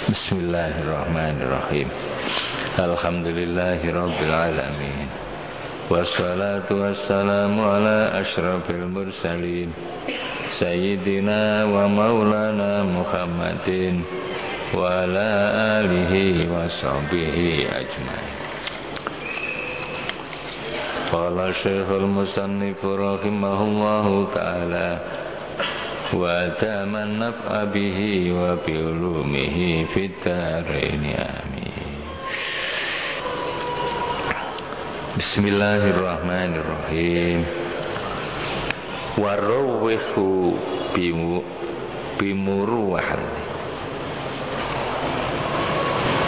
Bismillahirrahmanirrahim. Alhamdulillahirabbil alamin. Wassalatu wassalamu ala asyrafil mursalin Sayyidina wa maulana Muhammadin wa ala alihi wa sahbihi ajmain. Qala Syekhul Musannif rahimahullahu ta'ala wa taman naf'a bihi wa bi ulumihi fid dharain amin. Bismillahirrahmanirrahim. Warawwihu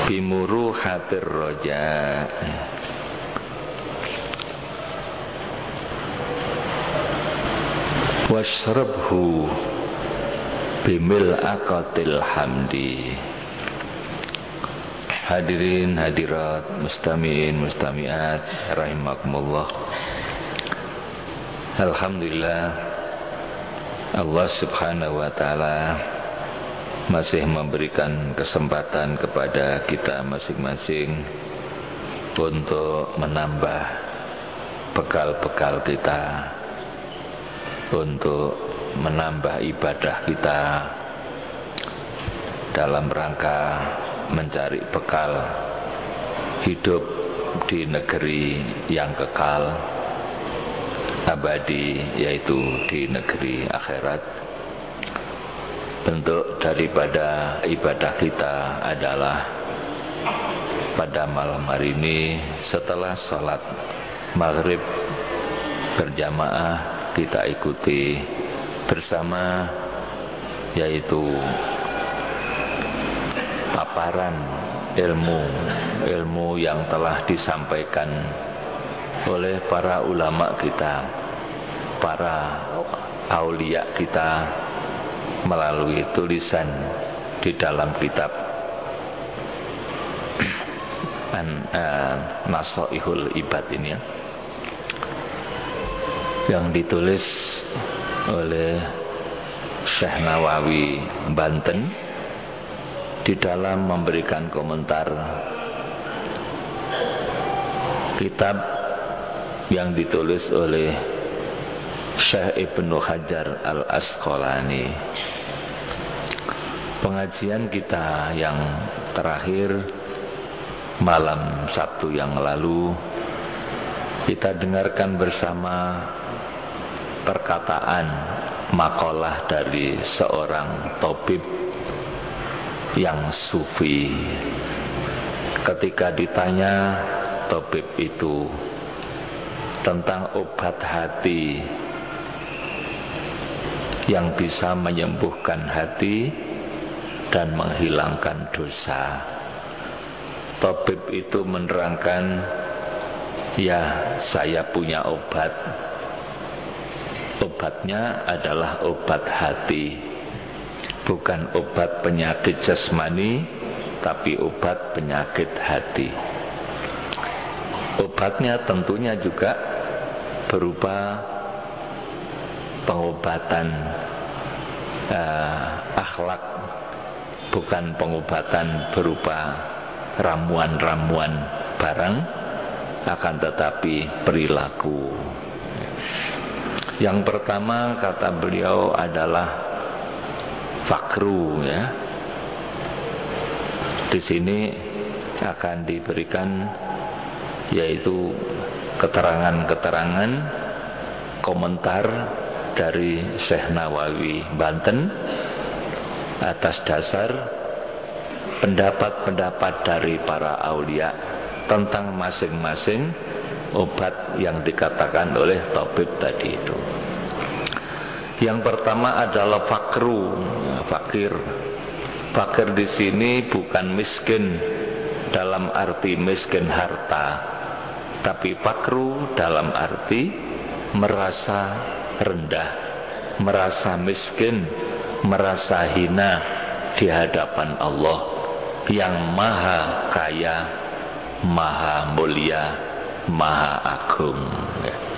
bimuruhatir roja. Washrabhu bimil aqatil hamdi. Hadirin hadirat, mustami'in mustami'at rahimakumullah. Alhamdulillah, Allah subhanahu wa ta'ala masih memberikan kesempatan kepada kita masing-masing untuk menambah bekal-bekal kita, untuk menambah ibadah kita dalam rangka mencari bekal hidup di negeri yang kekal abadi, yaitu di negeri akhirat. Bentuk daripada ibadah kita adalah pada malam hari ini setelah sholat maghrib berjamaah kita ikuti bersama, yaitu paparan ilmu yang telah disampaikan oleh para ulama kita, para aulia kita melalui tulisan di dalam kitab Nasaihul Ibad ini ya, yang ditulis oleh Syekh Nawawi Banten di dalam memberikan komentar kitab yang ditulis oleh Syekh Ibnu Hajar Al-Asqalani. Pengajian kita yang terakhir malam Sabtu yang lalu, kita dengarkan bersama perkataan makalah dari seorang tabib yang sufi. Ketika ditanya tabib itu tentang obat hati yang bisa menyembuhkan hati dan menghilangkan dosa, tabib itu menerangkan, ya, saya punya obat. Obatnya adalah obat hati, bukan obat penyakit jasmani, tapi obat penyakit hati. Obatnya tentunya juga berupa pengobatan akhlak, bukan pengobatan berupa ramuan-ramuan barang, akan tetapi perilaku. Yang pertama kata beliau adalah fakru ya. Di sini akan diberikan yaitu keterangan-keterangan komentar dari Syekh Nawawi Banten atas dasar pendapat-pendapat dari para aulia tentang masing-masing obat yang dikatakan oleh tabib tadi itu. Yang pertama adalah fakru, fakir. Fakir di sini bukan miskin dalam arti miskin harta, tapi fakru dalam arti merasa rendah, merasa miskin, merasa hina di hadapan Allah yang maha kaya, maha mulia, maha agung.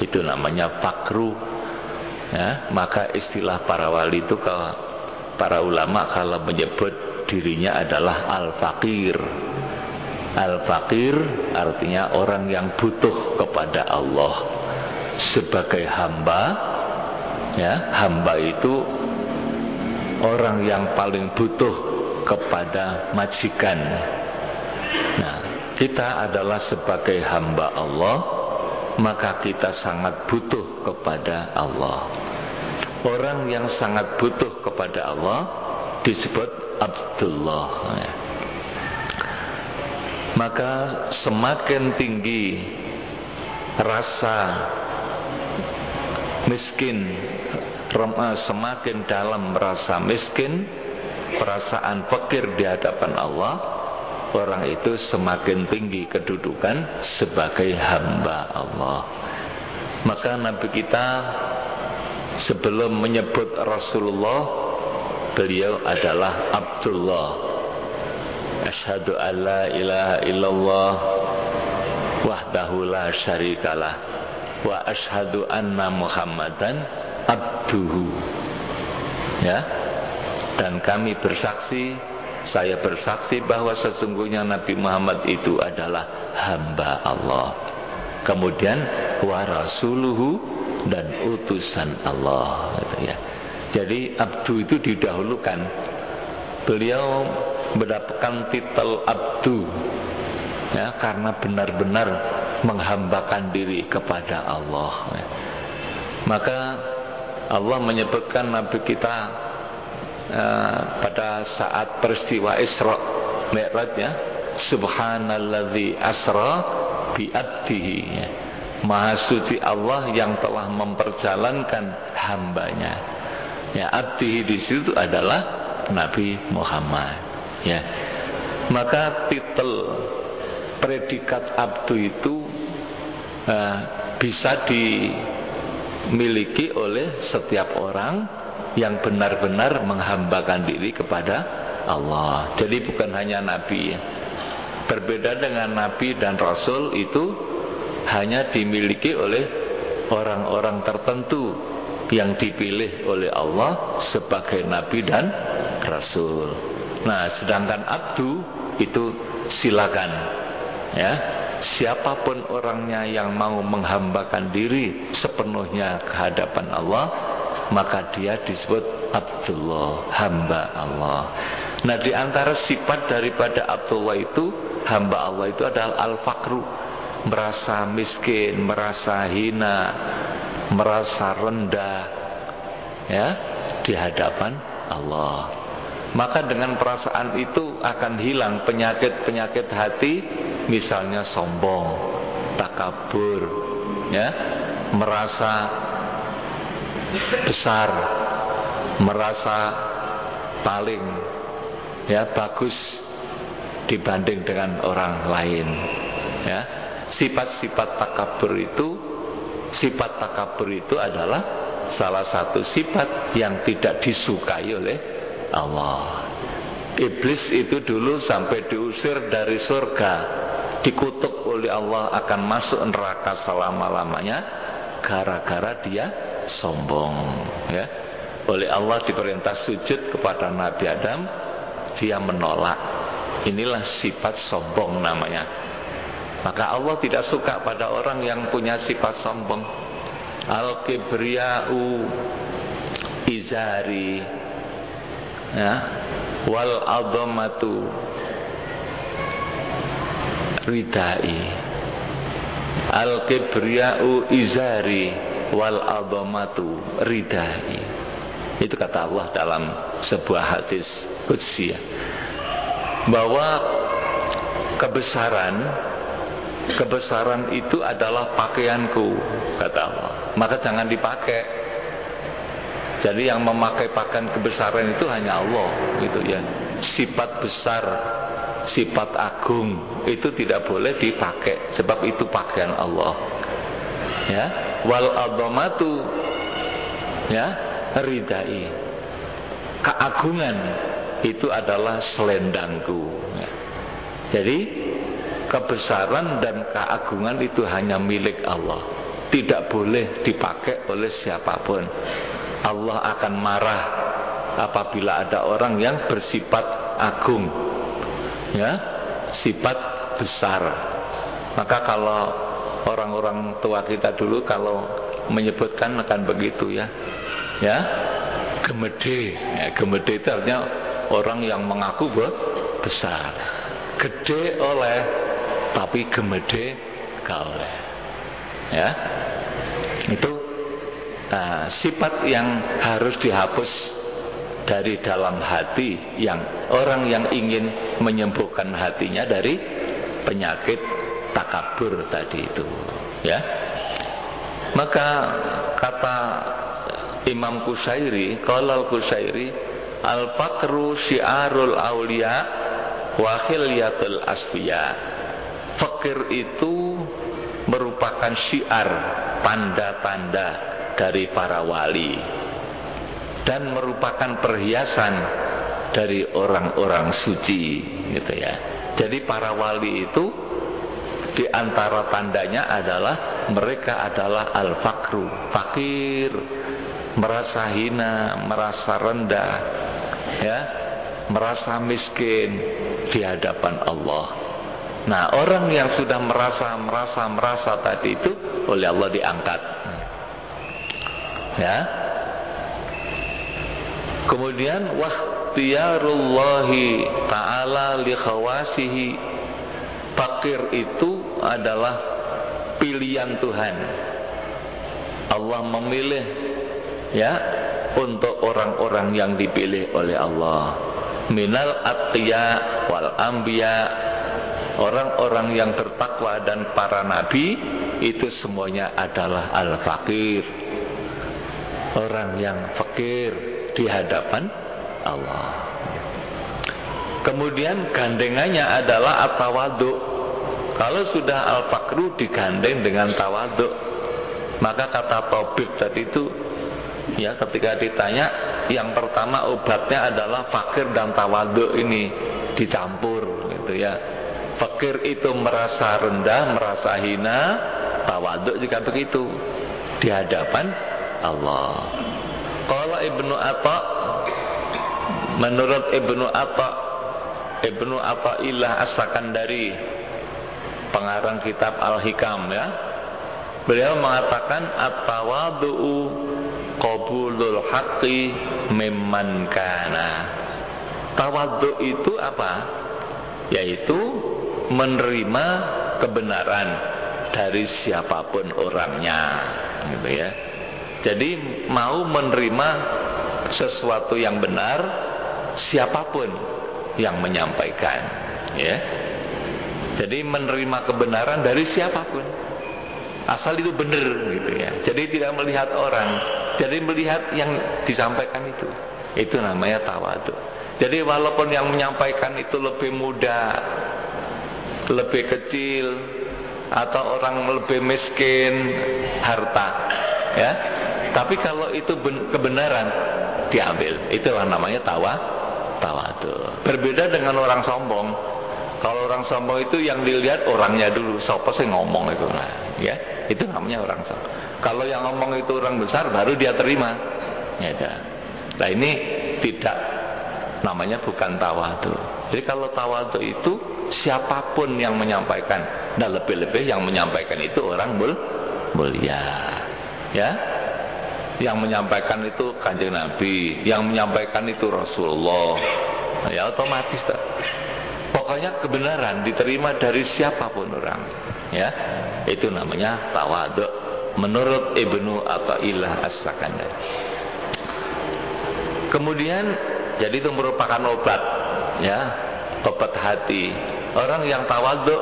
Itu namanya fakru. Ya, maka istilah para wali itu, para ulama kalau menyebut dirinya adalah al-faqir. Al-faqir artinya orang yang butuh kepada Allah sebagai hamba. Ya, hamba itu orang yang paling butuh kepada majikan. Nah, kita adalah sebagai hamba Allah, maka kita sangat butuh kepada Allah. Orang yang sangat butuh kepada Allah disebut Abdullah. Maka semakin tinggi rasa miskin, semakin dalam rasa miskin, perasaan fakir di hadapan Allah, orang itu semakin tinggi kedudukan sebagai hamba Allah. Maka Nabi kita sebelum menyebut Rasulullah, beliau adalah Abdullah. Asyhadu an la ilaha illallah wahdahu la syarikalah wa asyhadu anna Muhammadan abduhu. Ya. Dan kami bersaksi, saya bersaksi bahwa sesungguhnya Nabi Muhammad itu adalah hamba Allah. Kemudian wa rasuluhu, dan utusan Allah, gitu ya. Jadi abdu itu didahulukan. Beliau mendapatkan titel abdu, ya, karena benar-benar menghambakan diri kepada Allah. Maka Allah menyebutkan Nabi kita pada saat peristiwa Isra Mi'raj, ya, subhanalladzi asra bi abdihi, ya. Maha suci Allah yang telah memperjalankan hambanya. Ya, abdihi di situ adalah Nabi Muhammad. Ya, maka titel predikat abdu itu bisa dimiliki oleh setiap orang yang benar-benar menghambakan diri kepada Allah. Jadi bukan hanya Nabi, ya. Berbeda dengan Nabi dan Rasul itu hanya dimiliki oleh orang-orang tertentu yang dipilih oleh Allah sebagai Nabi dan Rasul. Nah, sedangkan abdu itu silakan, ya, siapapun orangnya yang mau menghambakan diri sepenuhnya ke hadapan Allah, maka dia disebut Abdullah, hamba Allah. Nah, di antara sifat daripada Abdullah itu, hamba Allah itu adalah al-faqru, merasa miskin, merasa hina, merasa rendah, ya, di hadapan Allah. Maka dengan perasaan itu akan hilang penyakit-penyakit hati, misalnya sombong, takabur, ya, merasa besar, merasa paling, ya, bagus dibanding dengan orang lain, ya. Sifat-sifat takabur itu adalah salah satu sifat yang tidak disukai oleh Allah. Iblis itu dulu sampai diusir dari surga, dikutuk oleh Allah akan masuk neraka selama-lamanya gara-gara dia sombong, ya. Oleh Allah diperintah sujud kepada Nabi Adam, dia menolak. Inilah sifat sombong namanya. Maka Allah tidak suka pada orang yang punya sifat sombong. Al-kibriya'u izari, ya, wal adhamatu ridai. Al-kibriya'u izari wal adhamatu ridai. Itu kata Allah dalam sebuah hadis qudsi, bahwa kebesaran itu adalah pakaianku, kata Allah. Maka jangan dipakai. Jadi yang memakai pakaian kebesaran itu hanya Allah, gitu ya. Sifat besar, sifat agung itu tidak boleh dipakai, sebab itu pakaian Allah. Ya, wal adhamatu, ya, ridai. Keagungan itu adalah selendangku. Ya. Jadi kebesaran dan keagungan itu hanya milik Allah, tidak boleh dipakai oleh siapapun. Allah akan marah apabila ada orang yang bersifat agung, ya, sifat besar. Maka kalau orang-orang tua kita dulu kalau menyebutkan akan begitu, ya, ya, gemede. Ya, gemede itu artinya orang yang mengaku besar, gede oleh, tapi gemede gak oleh, ya. Itu sifat yang harus dihapus dari dalam hati orang yang ingin menyembuhkan hatinya dari penyakit takabur tadi itu, ya. Maka kata Imam Qusairi, qala al-Qusairi, al-faqru syiarul auliya wa khilyatul asfiya. Fakir itu merupakan syiar, tanda-tanda dari para wali, dan merupakan perhiasan dari orang-orang suci, gitu ya. Jadi para wali itu di antara tandanya adalah mereka adalah al-faqru, fakir, merasa hina, merasa rendah, ya, merasa miskin di hadapan Allah. Nah, orang yang sudah merasa tadi itu oleh Allah diangkat, ya. Kemudian wahtiyarullahi ta'ala li khawasihi, fakir itu adalah pilihan Tuhan. Allah memilih, ya, untuk orang-orang yang dipilih oleh Allah. Minal atqiya wal anbiya, orang-orang yang bertakwa dan para nabi itu semuanya adalah al-fakir, orang yang fakir di hadapan Allah. Kemudian gandengannya adalah at-tawadhu. Kalau sudah al-fakru digandeng dengan tawadhu, maka kata tabib tadi itu, ya, ketika ditanya, yang pertama obatnya adalah fakir dan tawadhu ini dicampur, gitu ya. Fakir itu merasa rendah, merasa hina, tawadhu juga begitu di hadapan Allah. Kalau Ibnu Atta, menurut Ibnu Athaillah As-Sakandari, pengarang kitab Al-Hikam, ya, beliau mengatakan at-tawadhu'u qabulul haqqi mimman kana. Tawadhu itu apa? Yaitu menerima kebenaran dari siapapun orangnya, gitu ya. Jadi mau menerima sesuatu yang benar siapapun yang menyampaikan, ya. Jadi menerima kebenaran dari siapapun, asal itu benar, gitu ya. Jadi tidak melihat orang, jadi melihat yang disampaikan itu. Itu namanya tawadhu. Jadi walaupun yang menyampaikan itu lebih muda, lebih kecil, atau orang lebih miskin harta, ya, tapi kalau itu kebenaran diambil, itulah namanya tawadhu. Berbeda dengan orang sombong. Kalau orang sombong itu yang dilihat orangnya dulu, siapa sih ngomong itu, nah, ya, itu namanya orang sombong. Kalau yang ngomong itu orang besar, baru dia terima, ya. Nah, ini tidak, namanya bukan tawadhu. Jadi kalau tawadhu itu siapapun yang menyampaikan, dan lebih-lebih yang menyampaikan itu orang mulia, ya. Yang menyampaikan itu Kanjeng Nabi, yang menyampaikan itu Rasulullah, ya, otomatis tak. Pokoknya kebenaran diterima dari siapapun orang, ya. Itu namanya tawadhu menurut Ibnu Athaillah As-Sakandari. Kemudian jadi itu merupakan obat, ya, obat hati. Orang yang tawadhu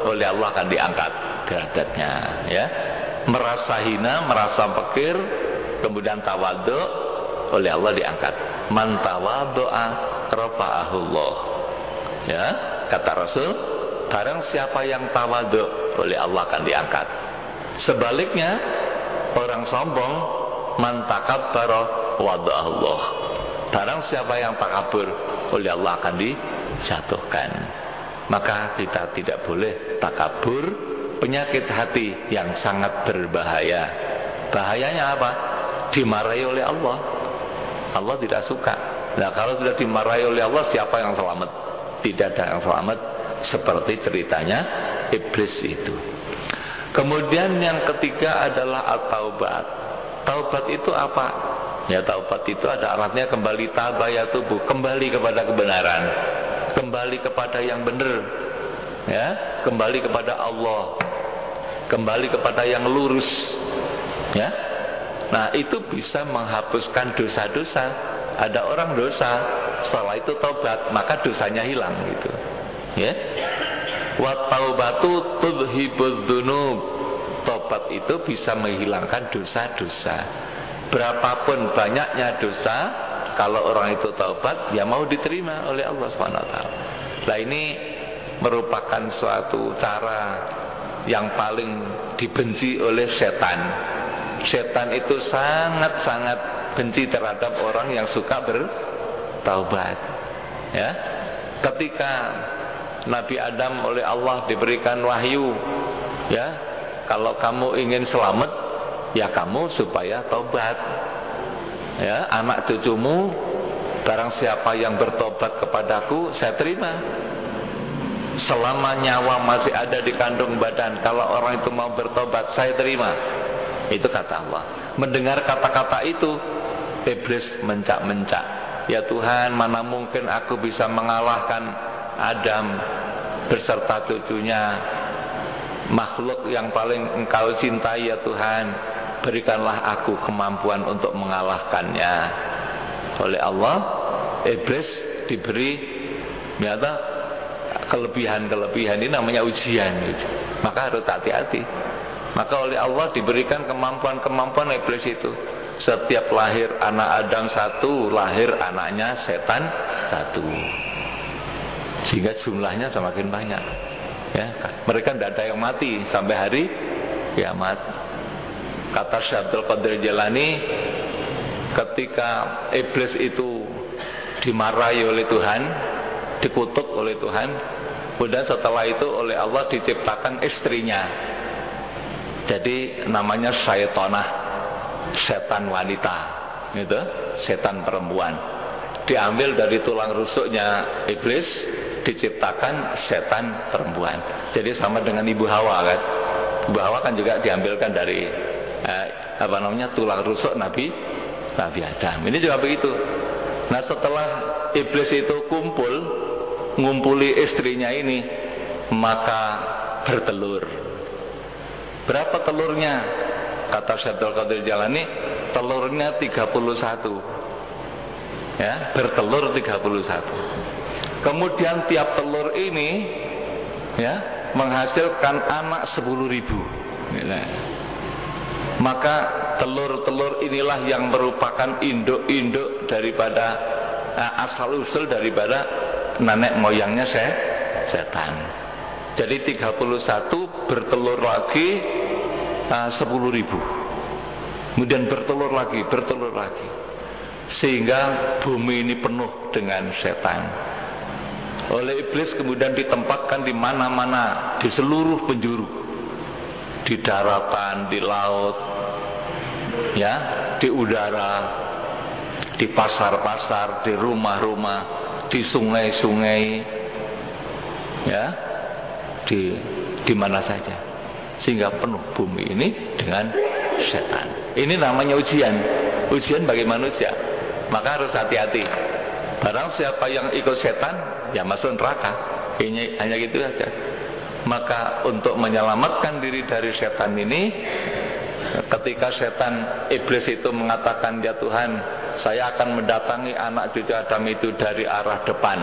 oleh Allah akan diangkat derajatnya, ya. Merasa hina, merasa fakir, kemudian tawadhu oleh Allah diangkat. Man tawadhu'a rafa'ahullah, ya, kata Rasul, barang siapa yang tawadhu oleh Allah akan diangkat. Sebaliknya orang sombong, man takabbara wada'ahullah, barang siapa yang takabur oleh Allah akan dijatuhkan. Maka kita tidak boleh takabur, penyakit hati yang sangat berbahaya. Bahayanya apa? Dimarahi oleh Allah. Allah tidak suka Nah, kalau sudah dimarahi oleh Allah, siapa yang selamat? Tidak ada yang selamat, seperti ceritanya iblis itu. Kemudian yang ketiga adalah at-taubat. Taubat itu apa? Ya, taubat itu ada artinya kembali, tabaya tubuh, kembali kepada kebenaran, kembali kepada yang benar, ya, kembali kepada Allah, kembali kepada yang lurus, ya. Nah, itu bisa menghapuskan dosa-dosa. Ada orang dosa, setelah itu taubat, maka dosanya hilang gitu. Ya. Wa taubatu tudhibudz dzunub. Taubat itu bisa menghilangkan dosa-dosa. Berapapun banyaknya dosa, kalau orang itu taubat, ya mau diterima oleh Allah SWT. Nah, ini merupakan suatu cara yang paling dibenci oleh setan. Setan itu sangat-sangat benci terhadap orang yang suka bertaubat. Ya, ketika Nabi Adam oleh Allah diberikan wahyu, ya, kalau kamu ingin selamat, ya kamu supaya taubat. Ya, anak cucumu, barang siapa yang bertobat kepadaku, saya terima. Selama nyawa masih ada di kandung badan, kalau orang itu mau bertobat, saya terima. Itu kata Allah. Mendengar kata-kata itu, iblis mencak-mencak. Ya Tuhan, mana mungkin aku bisa mengalahkan Adam beserta cucunya, makhluk yang paling engkau cintai ya Tuhan. Berikanlah aku kemampuan untuk mengalahkannya. Oleh Allah, iblis diberi ternyata kelebihan-kelebihan, ini namanya ujian gitu. Maka harus hati-hati. Maka oleh Allah diberikan kemampuan-kemampuan iblis itu. Setiap lahir anak Adam satu, lahir anaknya setan satu, sehingga jumlahnya semakin banyak. Ya, mereka tidak ada yang mati sampai hari kiamat. Kata Syekh Abdul Qadir Jailani, ketika iblis itu dimarahi oleh Tuhan, dikutuk oleh Tuhan, kemudian setelah itu oleh Allah diciptakan istrinya. Jadi namanya syaitonah, setan wanita, gitu, setan perempuan. Diambil dari tulang rusuknya iblis, diciptakan setan perempuan. Jadi sama dengan Ibu Hawa kan. Ibu Hawa kan juga diambilkan dari tulang rusuk Nabi Adam. Ini juga begitu. Nah, setelah iblis itu ngumpuli istrinya ini, maka bertelur. Berapa telurnya? Kata Syekh Abdul Qadir Jailani, telurnya 31. Ya, bertelur 31. Kemudian tiap telur ini, ya, menghasilkan anak 10.000. Nah, maka telur-telur inilah yang merupakan induk-induk daripada asal usul daripada nenek moyangnya setan. Jadi 31 bertelur lagi 10.000. Kemudian bertelur lagi, sehingga bumi ini penuh dengan setan. Oleh iblis kemudian ditempatkan di mana-mana, di seluruh penjuru, di daratan, di laut, ya, di udara, di pasar-pasar, di rumah-rumah, di sungai-sungai, ya, di mana saja, sehingga penuh bumi ini dengan setan. Ini namanya ujian bagi manusia. Maka harus hati-hati. Barang siapa yang ikut setan, ya masuk neraka. Ini hanya gitu saja. Maka untuk menyelamatkan diri dari setan ini, ketika setan iblis itu mengatakan, ya Tuhan, saya akan mendatangi anak cucu Adam itu dari arah depan,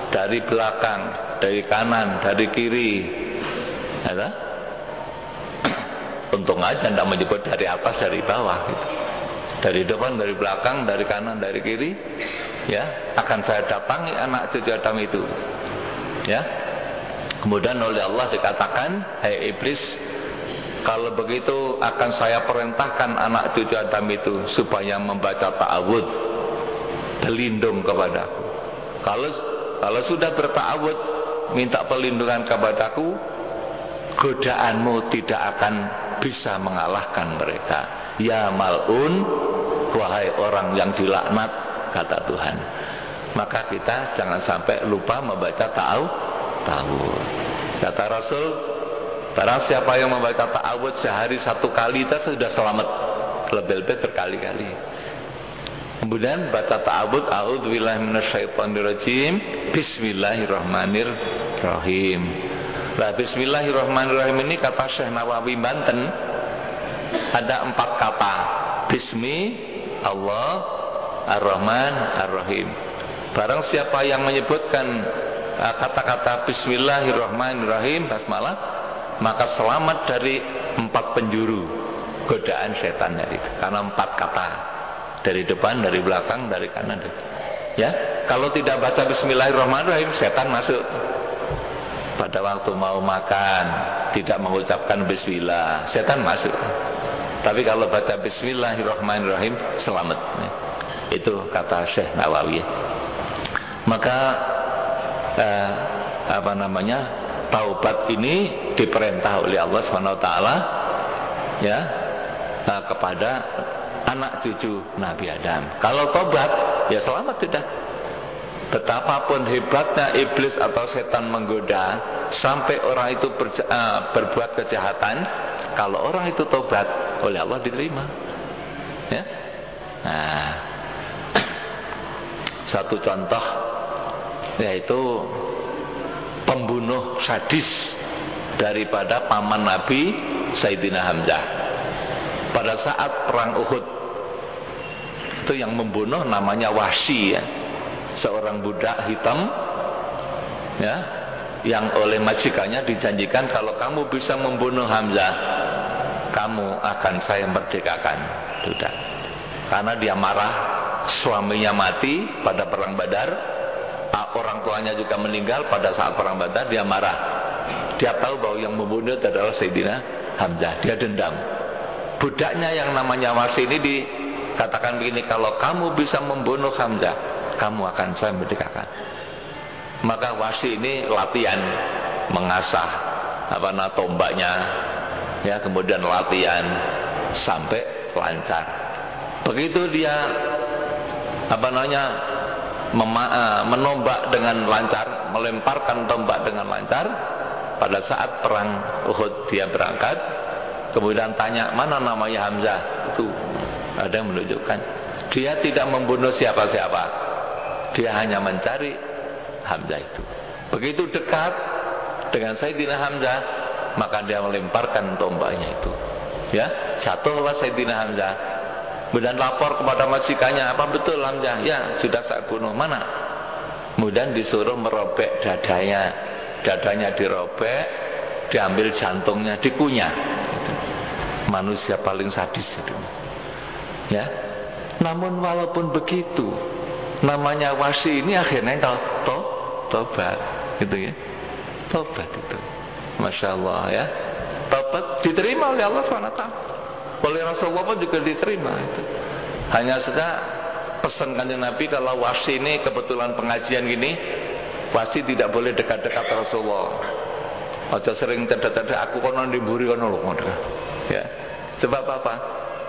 dari belakang, dari kanan, dari kiri. Ya, untung aja tidak menyebut dari atas, dari bawah gitu. Dari depan, dari belakang, dari kanan, dari kiri, ya, akan saya datangi anak cucu Adam itu. Ya. Kemudian oleh Allah dikatakan, hai iblis, kalau begitu akan saya perintahkan anak cucu Adam itu supaya membaca ta'awudz, berlindung kepadaku. Kalau sudah berta'awudz, minta perlindungan kepadaku, godaanmu tidak akan bisa mengalahkan mereka. Ya mal'un, wahai orang yang dilaknat, kata Tuhan. Maka kita jangan sampai lupa membaca ta'awudz. Kata Rasul, barang siapa yang membaca ta'awudz sehari 1 kali, itu sudah selamat. Lebih-lebih berkali-kali. Kemudian baca ta'awudz, a'udzubillahi minasyaitonirrajim, bismillahirrahmanirrahim. Nah, bismillahirrahmanirrahim ini kata Syekh Nawawi Banten ada 4 kata. Bismi, Allah, Ar-Rahman, Ar-Rahim. Barang siapa yang menyebutkan kata-kata bismillahirrahmanirrahim, basmalah, maka selamat dari 4 penjuru godaan setannya itu. Karena 4 kata. Dari depan, dari belakang, dari kanan. Ya, kalau tidak baca bismillahirrahmanirrahim, setan masuk. Pada waktu mau makan tidak mengucapkan bismillah, setan masuk. Tapi kalau baca bismillahirrahmanirrahim, selamat. Itu kata Syekh Nawawi. Maka taubat ini diperintah oleh Allah SWT ya, kepada anak cucu Nabi Adam. Kalau taubat ya selamat sudah. Betapapun hebatnya iblis atau setan menggoda sampai orang itu berbuat kejahatan, kalau orang itu tobat oleh Allah diterima. Ya. Nah, satu contoh yaitu pembunuh sadis daripada paman Nabi Sayyidina Hamzah. Pada saat perang Uhud itu yang membunuh namanya Wahsy ya. Seorang budak hitam ya, yang oleh majikannya dijanjikan kalau kamu bisa membunuh Hamzah, kamu akan saya merdekakan. Sudah. Karena dia marah, suaminya mati pada perang Badar, orang tuanya juga meninggal pada saat perang Badar, dia marah. Dia tahu bahwa yang membunuh adalah Sayyidina Hamzah, dia dendam. Budaknya yang namanya Wahsy ini dikatakan begini, kalau kamu bisa membunuh Hamzah, kamu akan saya merdekakan. Maka Wahsy ini latihan mengasah tombaknya ya, kemudian latihan sampai lancar. Begitu dia menombak dengan lancar, melemparkan tombak dengan lancar, pada saat perang Uhud dia berangkat, kemudian tanya mana namanya Hamzah, itu ada yang menunjukkan dia tidak membunuh siapa-siapa. Dia hanya mencari Hamzah itu. Begitu dekat dengan Sayyidina Hamzah, maka dia melemparkan tombaknya itu. Ya, jatuhlah Sayyidina Hamzah. Kemudian lapor kepada majikannya, apa betul Hamzah? Ya, sudah saya bunuh. Mana? Kemudian disuruh merobek dadanya. Dadanya dirobek, diambil jantungnya, dikunyah. Manusia paling sadis itu. Ya. Namun walaupun begitu, namanya Wahsy ini akhirnya tobat gitu ya. Tobat itu, Masya Allah ya. Tobat diterima oleh Allah SWT. Oleh Rasulullah pun juga diterima itu. Hanya saja pesan Kanjeng Nabi, kalau Wahsy ini kebetulan pengajian gini, Wahsy tidak boleh dekat-dekat Rasulullah. Aja sering cedak-cedak aku kono diburi kono lho. Ya. Sebab apa?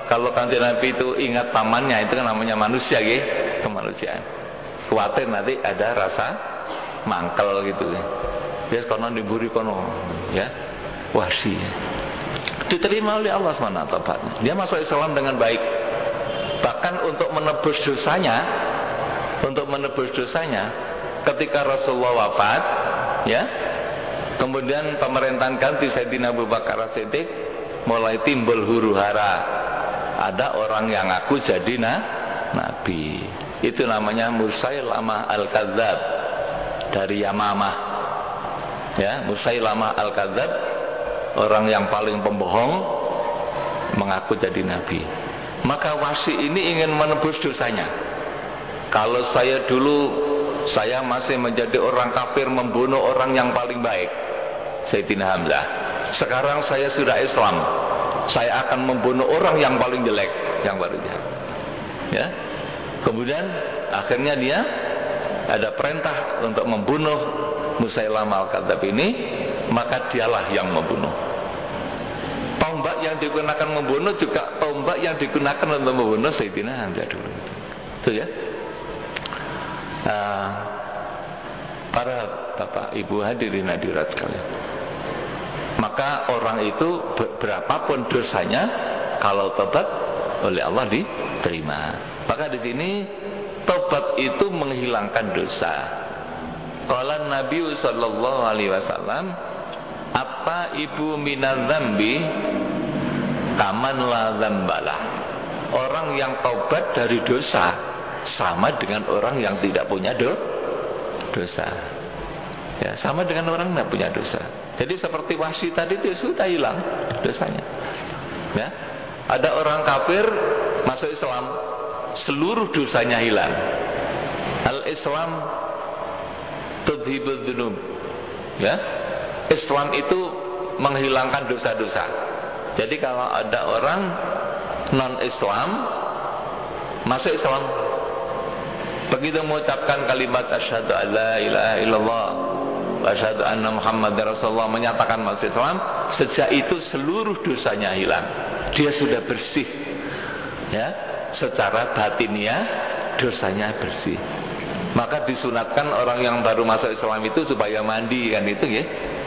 Kalau Kanjeng Nabi itu ingat pamannya, itu kan namanya manusia ya, kemanusiaan. Khawatir nanti ada rasa mangkel gitu. Dia kono diburi kono, ya. Wahsy. Diterima oleh Allah SWT. Dia masuk Islam dengan baik. Bahkan untuk menebus dosanya, ketika Rasulullah wafat, ya. Kemudian pemerintahan ganti Sayyidina Abu Bakar As-Siddiq, mulai timbul huru-hara. Ada orang yang ngaku jadi nabi. Itu namanya Musailamah Al-Kadzab dari Yamamah. Ya, Musailamah Al-Kadzab, orang yang paling pembohong, mengaku jadi nabi. Maka Wahsy ini ingin menebus dosanya. Kalau saya masih menjadi orang kafir, membunuh orang yang paling baik, Sayyidina Hamzah. Sekarang saya sudah Islam, saya akan membunuh orang yang paling jelek, yang paling jahat. Ya. Kemudian akhirnya dia ada perintah untuk membunuh Musailamah Al-Kadzab ini, maka dialah yang membunuh. Tombak yang digunakan membunuh juga tombak yang digunakan untuk membunuh Sayyidina Hamzah dulu. Itu ya. Para bapak ibu hadirin hadirat sekalian, maka orang itu berapapun dosanya, kalau tobat oleh Allah diterima. Maka di sini tobat itu menghilangkan dosa. Qala Nabi sallallahu alaihi wasallam, apa ibu minadz dzambi kaman la dzambalah. Orang yang taubat dari dosa sama dengan orang yang tidak punya dosa. Ya, sama dengan orang yang tidak punya dosa. Jadi seperti Wahsy tadi itu sudah hilang dosanya. Ya. Ada orang kafir masuk Islam, seluruh dosanya hilang. Al-Islam tudhibud dzunub. Ya. Islam itu menghilangkan dosa-dosa. Jadi kalau ada orang non-Islam masuk Islam, begitu mengucapkan kalimat asyhadu alla ilaha illallah wa asyhadu anna muhammadar rasulullah, menyatakan masuk Islam, sejak itu seluruh dosanya hilang. Dia sudah bersih. Ya, secara batiniah dosanya bersih. Maka disunatkan orang yang baru masuk Islam itu supaya mandi, kan itu ya.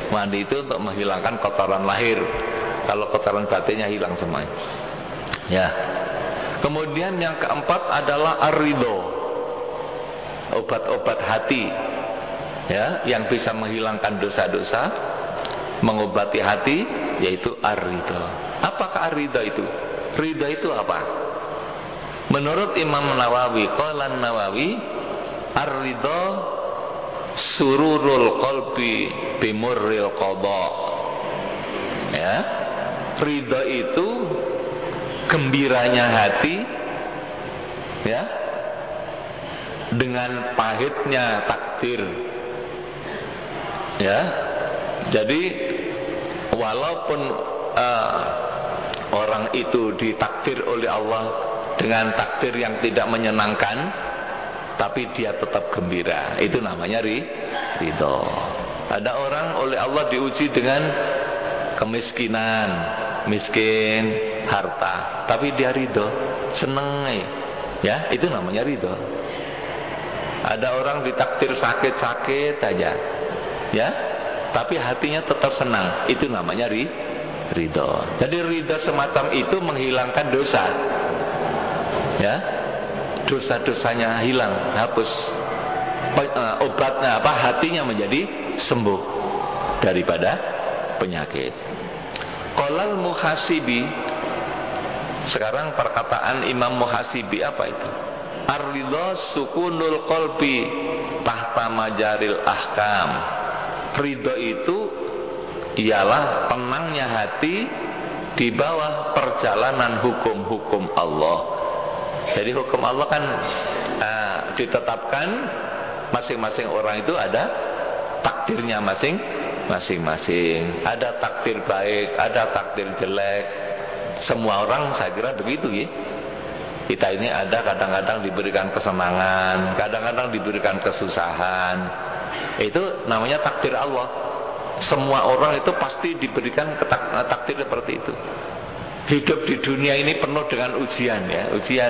Mandi itu untuk menghilangkan kotoran lahir. Kalau kotoran batinnya hilang semuanya. Ya. Kemudian yang keempat adalah ar-ridho. Obat-obat hati. Ya, yang bisa menghilangkan dosa-dosa, mengobati hati, yaitu ar-ridho. Apakah ar-ridho itu? Ridho itu apa? Menurut Imam Nawawi, qala Nawawi, ar-ridho sururul qalbi bimurril qada. Ya. Ridho itu gembiranya hati, ya, dengan pahitnya takdir. Ya. Jadi walaupun orang itu ditakdir oleh Allah dengan takdir yang tidak menyenangkan, tapi dia tetap gembira. Itu namanya ridho. Ada orang oleh Allah diuji dengan kemiskinan, miskin harta, tapi dia ridho, seneng, ya, itu namanya ridho. Ada orang ditakdir sakit-sakit aja, ya, tapi hatinya tetap senang, itu namanya ridho. Jadi ridho semacam itu menghilangkan dosa, ya, dosa-dosanya hilang, hapus. Obatnya apa? Hatinya menjadi sembuh daripada penyakit. Qolal muhasibi. Sekarang perkataan Imam Muhasibi apa itu? Ar-ridho sukunul qalbi tahta majaril ahkam. Ridho itu ialah tenangnya hati di bawah perjalanan hukum-hukum Allah. Jadi hukum Allah kan ditetapkan, masing-masing orang itu ada takdirnya masing-masing. Ada takdir baik, ada takdir jelek. Semua orang saya kira begitu ya. Kita ini ada kadang-kadang diberikan kesenangan, kadang-kadang diberikan kesusahan. Itu namanya takdir Allah. Semua orang itu pasti diberikan takdir seperti itu. Hidup di dunia ini penuh dengan ujian, ya, ujian.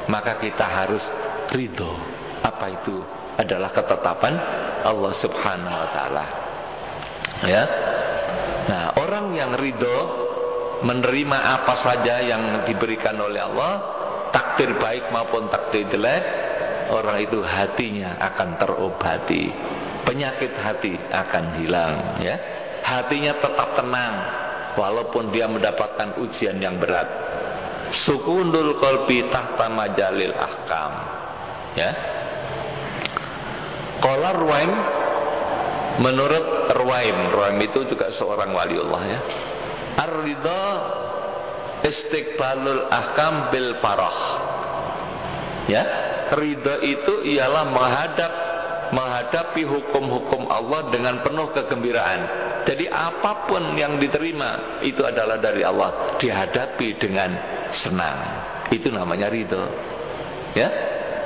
Maka kita harus ridho. Apa itu? Adalah ketetapan Allah Subhanahu wa taala. Ya. Nah, orang yang ridho menerima apa saja yang diberikan oleh Allah, takdir baik maupun takdir jelek, orang itu hatinya akan terobati. Penyakit hati akan hilang, ya. Hatinya tetap tenang walaupun dia mendapatkan ujian yang berat. Sukunul qalbi tahta majalil ahkam. Ya. Qala Ruwaim, menurut Ruwaim itu juga seorang waliullah, ya. Ar-ridha istiqbalul ahkam bil farah. Ya, ridha itu ialah menghadapi hukum-hukum Allah dengan penuh kegembiraan. Jadi apapun yang diterima itu adalah dari Allah, dihadapi dengan senang. Itu namanya ridha. Ya,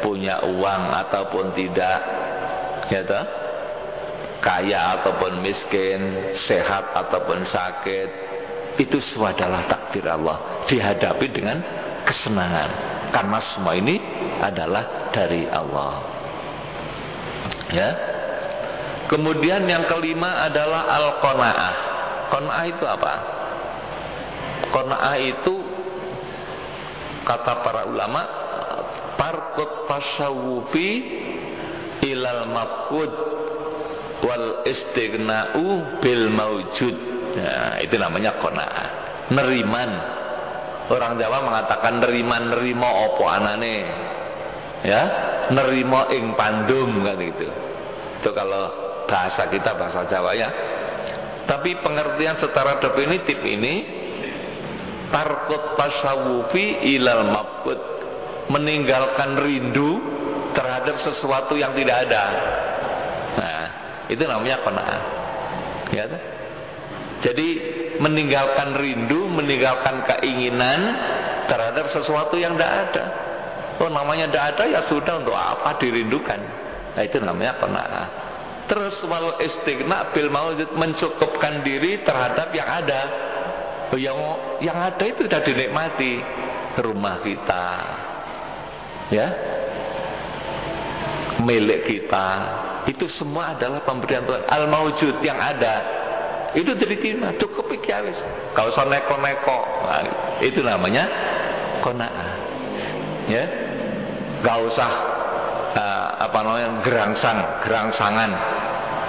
punya uang ataupun tidak, ya toh? Kaya ataupun miskin, sehat ataupun sakit, itu semua adalah takdir Allah, dihadapi dengan kesenangan, karena semua ini adalah dari Allah. Ya. Kemudian yang kelima adalah al-qanaah. Qanaah itu apa? Qanaah itu kata para ulama tarkut tasawufi ilal mafqud wal istighna'u bil maujud. Nah, itu namanya qanaah. Neriman. Orang Jawa mengatakan neriman, nerimo opo anane. Ya, nerimo ing pandum kan gitu. Itu kalau bahasa kita, bahasa Jawa ya. Tapi pengertian secara definitif ini tarkut tasawufi ilal mafqud, meninggalkan rindu terhadap sesuatu yang tidak ada. Nah, itu namanya qanaah. Ya. Jadi meninggalkan rindu, meninggalkan keinginan terhadap sesuatu yang tidak ada. Oh, namanya tidak ada ya sudah, untuk apa dirindukan? Nah, itu namanya qanaah. Terus wal istighna bil maujud, mencukupkan diri terhadap yang ada. Yang ada itu sudah dinikmati. Rumah kita, ya, milik kita, itu semua adalah pemberian Tuhan. Al maujud, yang ada itu diterima, cukup iki wis. Gak usah neko-neko. Nah, itu namanya qanaah. Ya. Gak usah apa namanya gerangsangan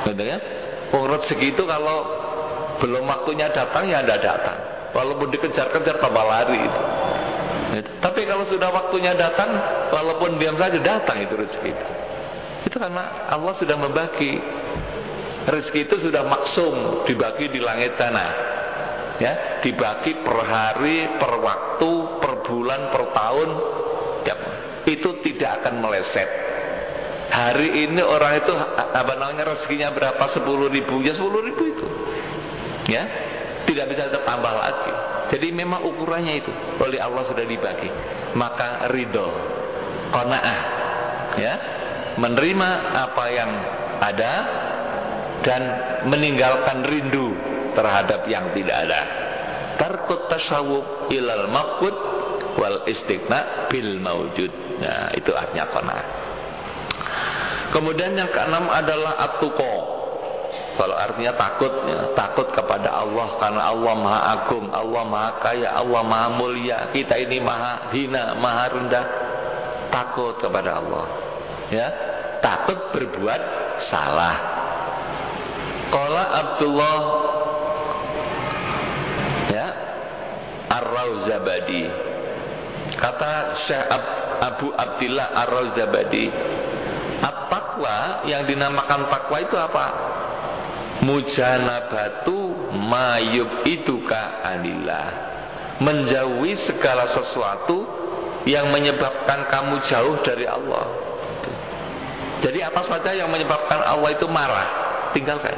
gitu ya. Urut segitu, kalau belum waktunya datang ya tidak datang. Walaupun dikejar-kejar tambah lari itu. Gitu. Tapi kalau sudah waktunya datang, walaupun diam saja datang itu rezeki itu karena Allah sudah membagi. Rezeki itu sudah maksum, dibagi di langit sana, ya, dibagi per hari, per waktu, per bulan, per tahun, ya, itu tidak akan meleset. Hari ini orang itu apa namanya rezekinya berapa, 10.000, ya 10.000 itu, ya, tidak bisa tambah lagi. Jadi memang ukurannya itu oleh Allah sudah dibagi. Maka ridho, qanaah, ya, menerima apa yang ada dan meninggalkan rindu terhadap yang tidak ada. Tarkut tasawuf ilal mafqud wal istighna bil maujud. Nah, itu artinya qanaah. Kemudian yang keenam adalah at-tuqa. Kalau artinya takut, ya, takut kepada Allah, karena Allah Maha Agung, Allah Maha Kaya, Allah Maha Mulia. Kita ini Maha Hina, Maha Rendah. Takut kepada Allah, ya, takut berbuat salah. Qala Abdullah, ya, Ar-Rauzabadi, kata Syekh Abu Abdillah Ar-Rauzabadi, at-taqwa, yang dinamakan takwa itu apa? Mujanabatu mayub iduka anillah, menjauhi segala sesuatu yang menyebabkan kamu jauh dari Allah. Jadi apa saja yang menyebabkan Allah itu marah, tinggalkan.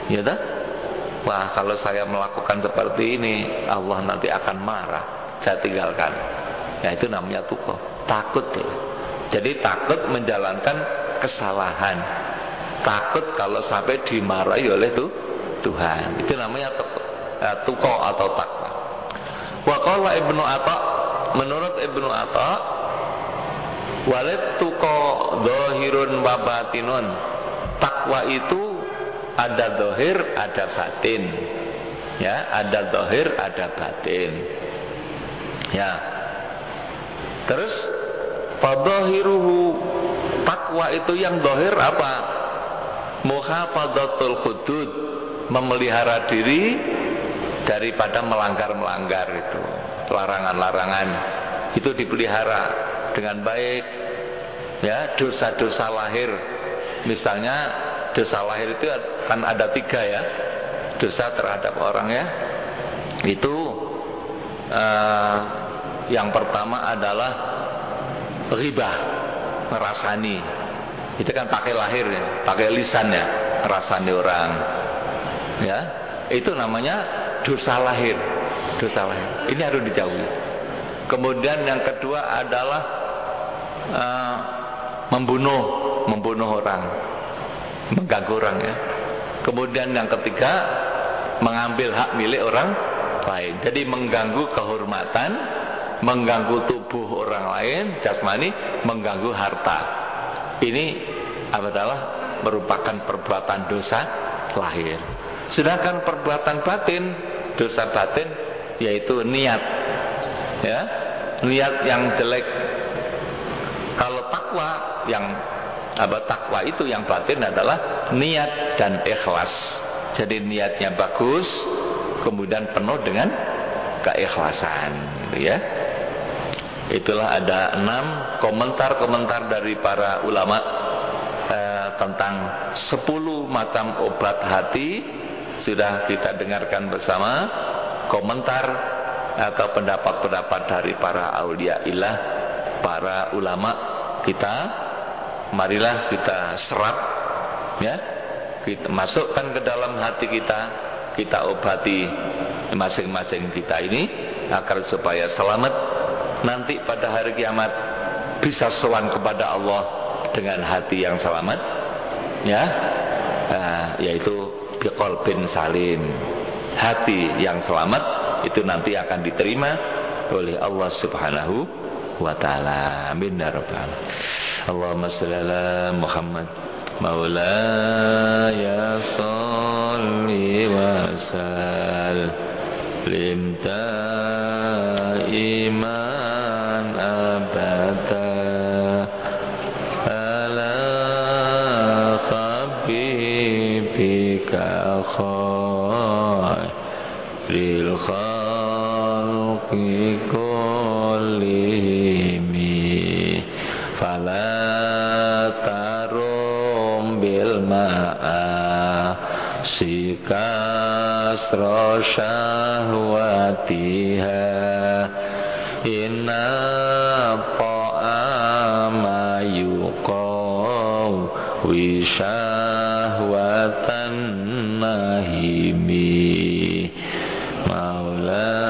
Ya dah? Wah, kalau saya melakukan seperti ini, Allah nanti akan marah, saya tinggalkan. Ya, itu namanya tuqa, takut ya. Jadi takut menjalankan kesalahan, takut kalau sampai dimarahi oleh Tuhan. Itu namanya tuqa atau takwa. Wa qala Ibnu Atha, menurut Ibnu Atha, walid tuqa zahirun wa batinun. Takwa itu ada zahir, ada batin. Ya, ada zahir, ada batin. Ya. Terus fadhahiruhu, takwa itu yang zahir apa? Muhafadzatul hudud, memelihara diri daripada melanggar-melanggar itu. Larangan-larangan itu dipelihara dengan baik. Ya, dosa-dosa lahir. Misalnya dosa lahir itu kan ada 3 ya. Dosa terhadap orang ya. Itu yang pertama adalah ghibah, merasani. Itu kan pakai lahir ya, pakai lisan ya, merasani orang. Ya, itu namanya dosa lahir. Dosa lahir. Ini harus dijauhi. Kemudian yang kedua adalah membunuh orang, mengganggu orang ya. Kemudian yang ketiga, mengambil hak milik orang lain. Jadi mengganggu kehormatan, mengganggu tubuh orang lain, jasmani, mengganggu harta. Ini adalah merupakan perbuatan dosa lahir. Sedangkan perbuatan batin, dosa batin yaitu niat, ya, niat yang jelek. Kalau takwa takwa itu yang batin adalah niat dan ikhlas. Jadi niatnya bagus, kemudian penuh dengan keikhlasan, gitu ya. Itulah ada 6 komentar-komentar dari para ulama tentang 10 macam obat hati. Sudah kita dengarkan bersama komentar atau pendapat-pendapat dari para aulia ilah, para ulama kita. Marilah kita serap, ya, kita masukkan ke dalam hati kita, kita obati masing-masing kita ini agar supaya selamat nanti pada hari kiamat, bisa sowan kepada Allah dengan hati yang selamat, ya, yaitu biqalbin salim. Hati yang selamat itu nanti akan diterima oleh Allah Subhanahu wa ta'ala. Amin ya rabbal alamin. Allahumma shalli ala Muhammad maulaya sholli wa sallim iman abada ala habibika khairil khalqi kullihim fala tarum bil ma'asi kasra syahwatiha inna ta'ama yuqaw wisyahwatan nahimi maula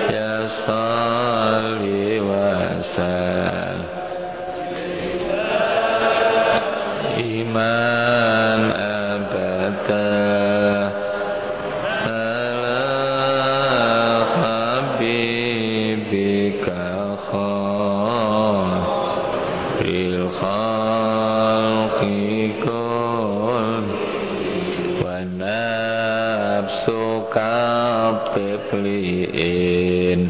ya salli wa sallim iman abada ala habibika khairil khalqi kull wa nafsuka tibliin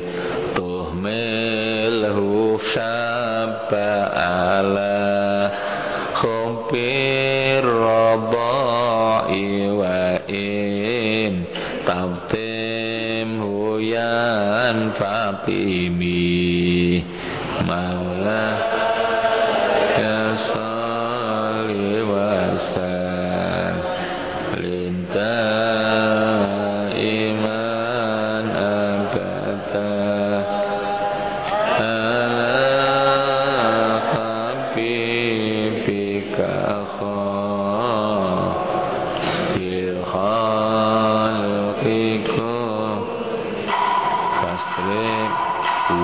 tuhmilhu syabba ala khumpir radai wa in tabtim huyan fatimi maula ya salli wa sallim iman abada ala habibika khairil khalqi fasrib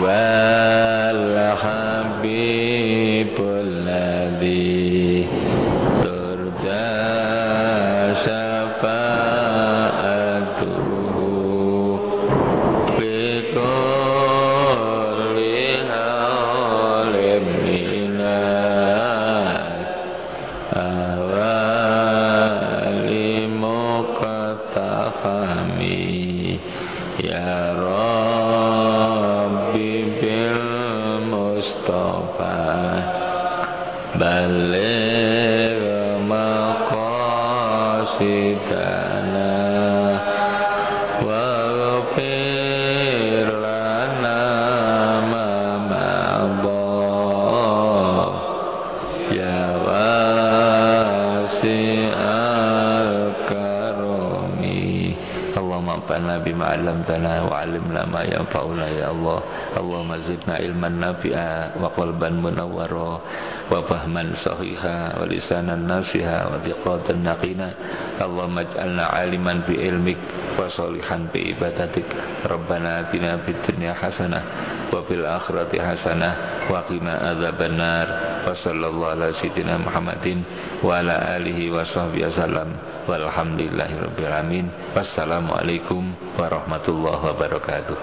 wal habibul ladzi turja syafa'atuhu bi kulli halim minal awali muqtafami ya Rabbi bil Mustafa baligh maqasidana waghfir lana ma madha ya wasi'al karami. Allahumma anfa'na bima 'allamtana wa 'allimna ma yanfa'una ya Allah. Allahumma zidna ilman nafi'a wa qalban munawwara wa fahman sahiha wa lisanan nasiha wa diqatan naqina. Allahumma ij'alna 'aliman bi ilmik wa sholihan bi ibadatik. Rabbana atina fid dunya hasanah wa fil akhirati hasanah wa qina adzabannar. Wa sallallahu ala sayyidina Muhammadin wa ala alihi wa sahbihi wasallam. Walhamdulillahirabbil alamin. Wassalamualaikum warahmatullahi wabarakatuh.